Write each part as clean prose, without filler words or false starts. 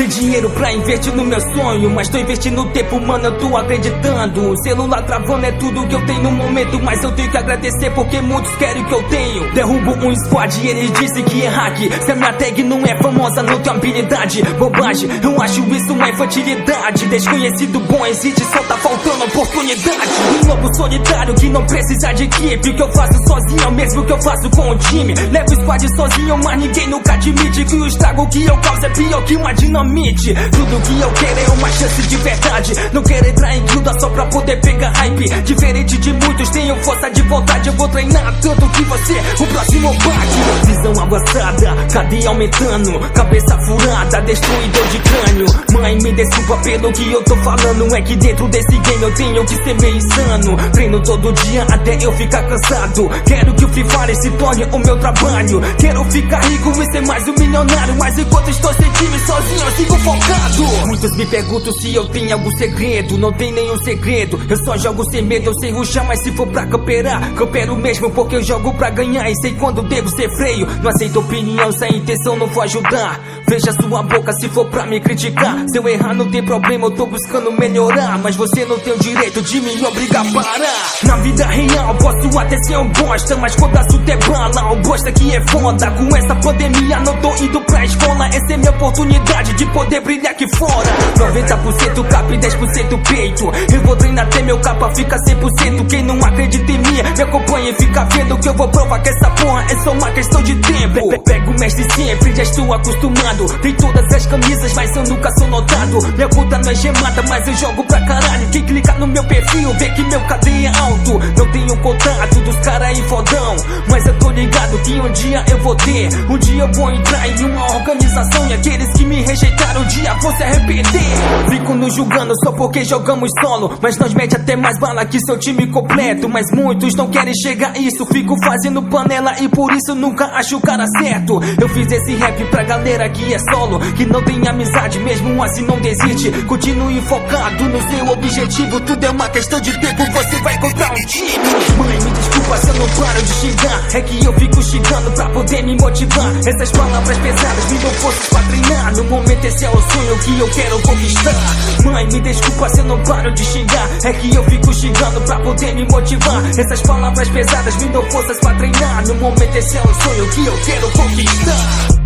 Tem dinheiro pra investir no meu sonho, mas tô investindo tempo, mano, eu tô acreditando. Celular travando é tudo que eu tenho no momento, mas eu tenho que agradecer porque muitos querem o que eu tenho. Derrubo um squad e eles dizem que é hack. Se a minha tag não é famosa, não tenho habilidade. Bobagem, eu acho isso uma infantilidade. Desconhecido bom existe, só tá faltando oportunidade. Um lobo solitário que não precisa de equipe. O que eu faço sozinho é o mesmo que eu faço com o time. Levo o squad sozinho, mas ninguém nunca admite que o estrago que eu causo é pior que uma dinamite. Tudo que eu quero é uma chance de verdade. Não quero entrar em guilda só pra poder pegar hype. Diferente de muitos, tenho força de vontade. Eu vou treinar tanto que você, o próximo bate. Visão avançada, cadeia aumentando, cabeça furada, destruidor de crânio. Mãe, me desculpa pelo que eu tô falando. É que dentro desse game eu tenho que ser meio insano. Treino todo dia até eu ficar cansado. Quero que o Free Fire se torne o meu trabalho. Quero ficar rico e ser mais um milionário. Mas enquanto estou sem time sozinho eu sigo focado. Muitos me perguntam se eu tenho algum segredo. Não tem nenhum segredo, eu só jogo sem medo. Eu sei rushar, mas se for pra camperar, campero mesmo porque eu jogo pra ganhar. E sei quando devo ser freio. Não aceito opinião se a intenção não for ajudar. Fecha sua boca se for pra me criticar. Se eu errar não tem problema, eu tô buscando melhorar. Mas você não tem o direito de me obrigar a parar. Na vida real posso até ser um bosta, mas quando assunto é bala, um bosta que é foda. Com essa pandemia não tô indo pra escola. Essa é minha oportunidade de poder brilhar aqui fora. 90% capa e 10% peito. Eu vou treinar até meu capa fica 100%. Quem não acredita em mim, me acompanha e fica vendo que eu vou provar que essa porra é só uma questão de tempo. Pego o mestre sempre, já estou acostumado. Tem todas as camisas, mas eu nunca sou notado. Minha conta não é gemada, mas eu jogo pra caralho. Quem clicar no meu perfil vê que meu KD é alto. Não tenho contato dos caras aí fodão, mas eu tô ligado que um dia eu vou ter. Um dia eu vou entrar em uma organização e aqueles que me rejeitaram um dia vão se arrepender. Fico nos julgando só porque jogamos solo, mas nós mete até mais bala que seu time completo. Mas muitos não querem chegar a isso. Fico fazendo panela e por isso nunca acho o cara certo. Eu fiz esse rap pra galera que é solo, que não tem amizade, mesmo assim não desiste. Continue focado no seu objetivo. Tudo é uma questão de tempo, você vai encontrar um time. Mãe, me desculpa se eu não paro de xingar. É que eu fico xingando pra poder me motivar. Essas palavras pesadas me dão forças pra treinar. No momento esse é o sonho que eu quero conquistar. Mãe, me desculpa se eu não paro de xingar. É que eu fico xingando pra poder me motivar. Essas palavras pesadas me dão forças pra treinar. No momento esse é o sonho que eu quero conquistar.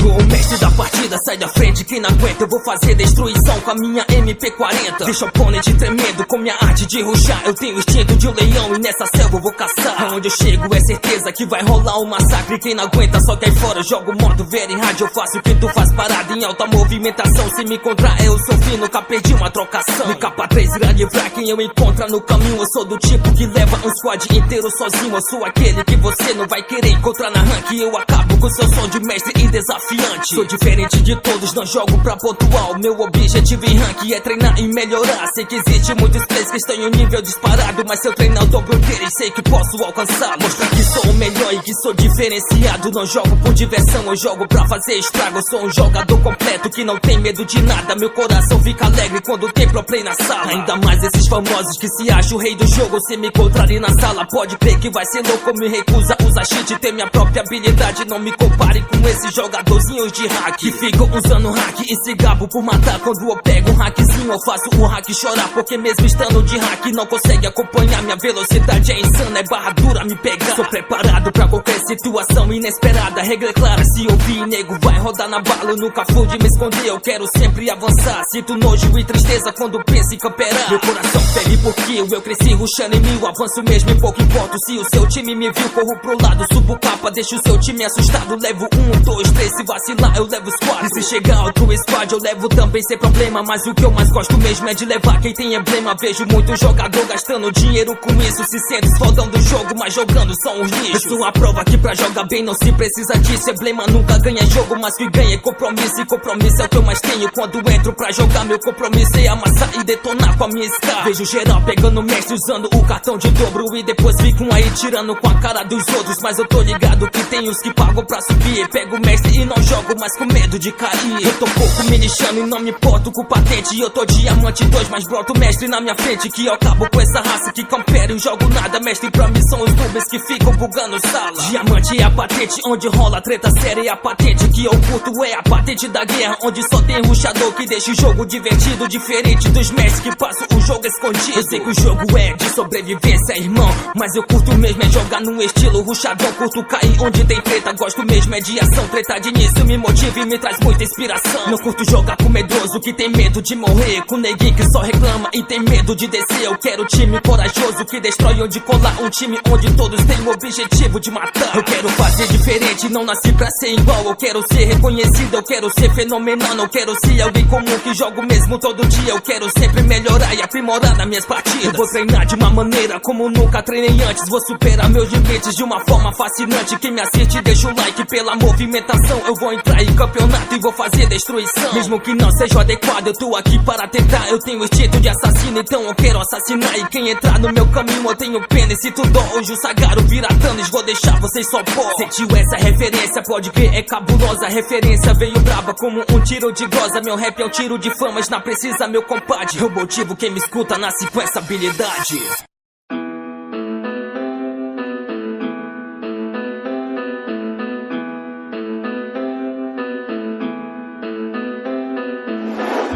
O mestre da partida sai da frente, quem não aguenta eu vou fazer destruição com a minha MP40. Deixa o oponente tremendo com minha arte de rushar. Eu tenho o instinto de um leão e nessa selva eu vou caçar. Aonde eu chego é certeza que vai rolar um massacre. Quem não aguenta só cai fora, jogo modo very hard. Eu faço o que tu faz parado em alta movimentação. Se me encontrar eu sou fino, nunca perdi uma trocação. No capa 3 irá livrar quem eu encontrar no caminho. Eu sou do tipo que leva um squad inteiro sozinho. Eu sou aquele que você não vai querer encontrar na rank. Eu acabo com seu som de mestre e desafiante. Sou diferente de todos, não jogo pra pontual. Meu objetivo em rank é treinar e melhorar. Sei que existe muitos players que estão em um nível disparado, mas se eu treinar o dobro deles, sei que posso alcançar. Mostrar que sou o melhor e que sou diferenciado. Não jogo por diversão, eu jogo pra fazer estrago. Eu sou um jogador completo que não tem medo de nada. Meu coração fica alegre quando tem pro play na sala. Ainda mais esses famosos que se acham o rei do jogo. Se me encontrarem na sala, pode crer que vai ser louco. Me recusa usar cheat, ter minha própria habilidade. Não me compare com esses jogadorzinhos de hack que ficam usando hack e se gabo por matar. Quando eu pego um hackzinho eu faço o hack chorar, porque mesmo estando de hack não consegue acompanhar. Minha velocidade é insana, é barra dura me pegar. Sou preparado pra qualquer situação inesperada. Regra clara, se ouvir nego vai rodar na bala. Eu nunca fui de me esconder, eu quero sempre avançar. Sinto nojo e tristeza quando penso em camperar. Meu coração fere por kill, eu cresci rushando em mil. Avanço mesmo em pouco importo. Se o seu time me viu, corro pro lado, subo capa, deixo o seu time assustado. Levo 1, 2, 3, se vacilar eu levo os 4. E se chegar outro squad eu levo também sem problema. Mas o que eu mais gosto mesmo é de levar quem tem emblema. Vejo muito jogador gastando dinheiro com isso, se sente fodão do jogo, mas jogando são os lixos. Eu sou a prova que Que pra jogar bem não se precisa disso. Emblema nunca ganha jogo, mas que ganha é compromisso. E compromisso é o que eu mais tenho quando entro pra jogar. Meu compromisso é amassar e detonar com a minha ska. Vejo geral pegando mestre usando o cartão de dobro. E depois ficam aí tirando com a cara dos outros. Mas eu tô ligado que tem os que pagam pra subir. Pego o mestre e não jogo mais com medo de cair. Eu tô pouco me lixando e não me importo com patente. Eu tô diamante 2, mas broto mestre na minha frente. Que eu acabo com essa raça que campera e jogo nada. Mestre pra mim são os noobs que ficam bugando sala. Diamante é a patente onde rola treta séria. E a patente que eu curto é a patente da guerra, onde só tem rushador que deixa o jogo divertido. Diferente dos mestres que passam o jogo escondido. Eu sei que o jogo é de sobrevivência, irmão, mas eu curto mesmo é jogar no estilo rushador. Curto cair onde tem treta, gosto mesmo é de ação. Treta de início me motiva e me traz muita inspiração. Não curto jogar com medroso que tem medo de morrer, com neguinho que só reclama e tem medo de descer. Eu quero time corajoso que destrói onde colar. Um time onde todos têm o objetivo de matar. Eu quero fazer diferente, não nasci pra ser igual. Eu quero ser reconhecido, eu quero ser fenomenal. Não quero ser alguém comum que joga o mesmo todo dia. Eu quero sempre melhorar e aprimorar nas minhas partidas. Eu vou treinar de uma maneira como nunca treinei antes. Vou superar meus limites de uma forma fascinante. Quem me assiste deixa o like pela movimentação. Eu vou entrar em campeonato e vou fazer destruição. Mesmo que não seja adequado, eu tô aqui para tentar. Eu tenho instinto de assassino, então eu quero assassinar. E quem entrar no meu caminho eu tenho pena. E se tu dó, hoje o Sagaro vira Thanos, vou deixar vocês só pó. Sentiu essa referência, pode crer, é cabulosa. A referência veio braba como um tiro de glosa. Meu rap é um tiro de famas, não precisa meu compadre. Eu motivo quem me escuta, nasce com essa habilidade.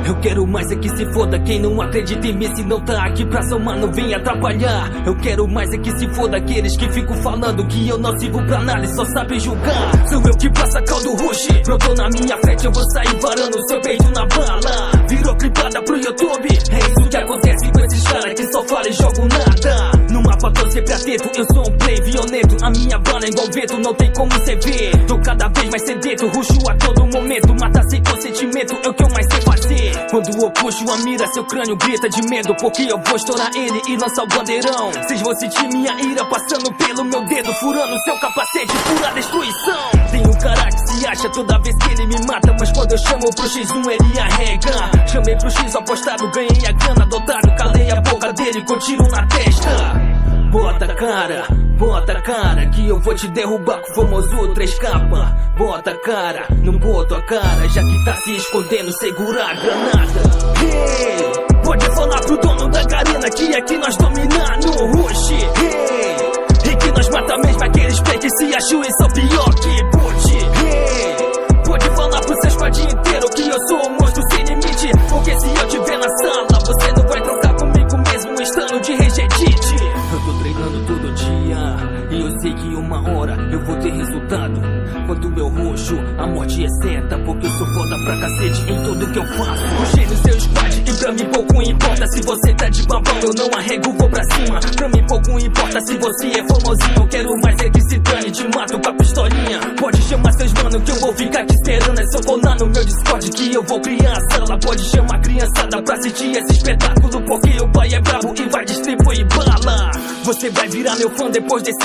Eu quero mais é que se foda quem não acredita em mim. Se não tá aqui pra somar, não vem atrapalhar. Eu quero mais é que se foda aqueles que ficam falando que eu não sirvo pra nada e só sabem julgar. Sou eu que passa caldo rush, brotou na minha frente, eu vou sair varando seu peito na bala. Virou clipada pro YouTube, é isso que acontece com esses caras que só falam e jogam nada. No mapa tô sempre atento, eu sou um play violento. A minha bala é igual vento, não tem como cê ver. Tô cada vez mais sedento, ruxo a todo momento. Mata sem consentimento, é o que eu mais sei fazer. Quando eu puxo a mira, seu crânio grita de medo, porque eu vou estourar ele e lançar o bandeirão. Vocês vão sentir minha ira passando pelo meu dedo, furando seu capacete, pura destruição. Tem um cara que se acha toda vez que ele me mata, mas quando eu chamo pro X1 ele arrega. Chamei pro X apostado, ganhei a grana dotado, calei a boca dele com tiro na testa. Bota a cara, que eu vou te derrubar com o famoso 3K. Bota a cara, não boto a cara, já que tá se escondendo, segura a granada. Hey, pode falar pro dono da garena que aqui nós dominar no rush. Hey, e que nós mata mesmo aqueles play que se acham e são pior que boot. Hey, pode falar pro seu squad inteiro que eu sou um monstro sem limite, porque se eu tiver na sala, você não vai trocar comigo mesmo estando de regedite. Eu tô treinando todo dia e eu sei que uma hora eu vou ter resultado. Quando eu roxo, a morte é certa, porque eu sou foda pra cacete em tudo que eu faço. Puxei no seu squad e pra mim pouco importa. Se você tá de babão, eu não arrego, vou pra cima. Pra mim pouco importa se você é famosinho. Eu quero mais é que se dane, te mato com a pistolinha. Pode chamar seus mano que eu vou ficar te esperando. É só colar no meu Discord que eu vou criar a sala. Pode chamar a criançada pra assistir esse espetáculo, porque o pai é brabo e vai distribuir bala. Você vai virar meu fã depois desse